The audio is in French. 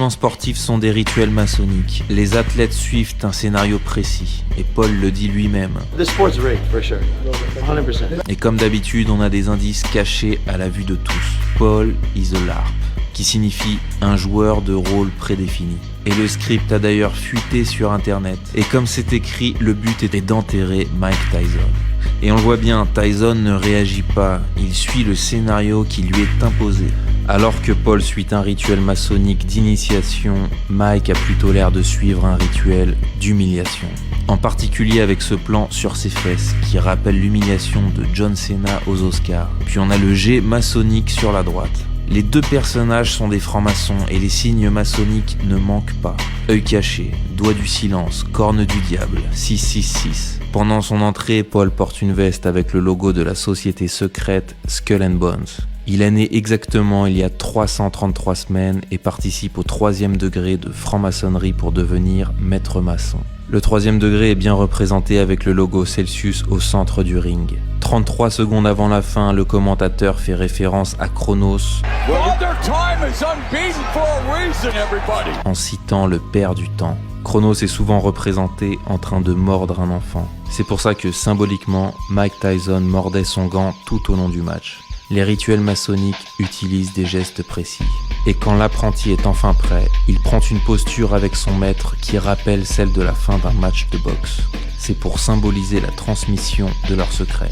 événements sportifs sont des rituels maçonniques. Les athlètes suivent un scénario précis. Et Paul le dit lui-même. The sport's rigged, for sure. 100%. Et comme d'habitude, on a des indices cachés à la vue de tous. Paul is a LARP, qui signifie un joueur de rôle prédéfini. Et le script a d'ailleurs fuité sur internet. Et comme c'est écrit, le but était d'enterrer Mike Tyson. Et on le voit bien, Tyson ne réagit pas, il suit le scénario qui lui est imposé. Alors que Paul suit un rituel maçonnique d'initiation, Mike a plutôt l'air de suivre un rituel d'humiliation. En particulier avec ce plan sur ses fesses, qui rappelle l'humiliation de John Cena aux Oscars. Puis on a le jet maçonnique sur la droite. Les deux personnages sont des francs-maçons et les signes maçonniques ne manquent pas. Œil caché, doigt du silence, corne du diable, 666. Pendant son entrée, Paul porte une veste avec le logo de la société secrète Skull and Bones. Il est né exactement il y a 333 semaines et participe au 3e degré de franc-maçonnerie pour devenir maître maçon. Le 3e degré est bien représenté avec le logo Celsius au centre du ring. 33 secondes avant la fin, le commentateur fait référence à Chronos en citant le père du temps. Chronos est souvent représenté en train de mordre un enfant. C'est pour ça que symboliquement, Mike Tyson mordait son gant tout au long du match. Les rituels maçonniques utilisent des gestes précis. Et quand l'apprenti est enfin prêt, il prend une posture avec son maître qui rappelle celle de la fin d'un match de boxe. C'est pour symboliser la transmission de leur secret.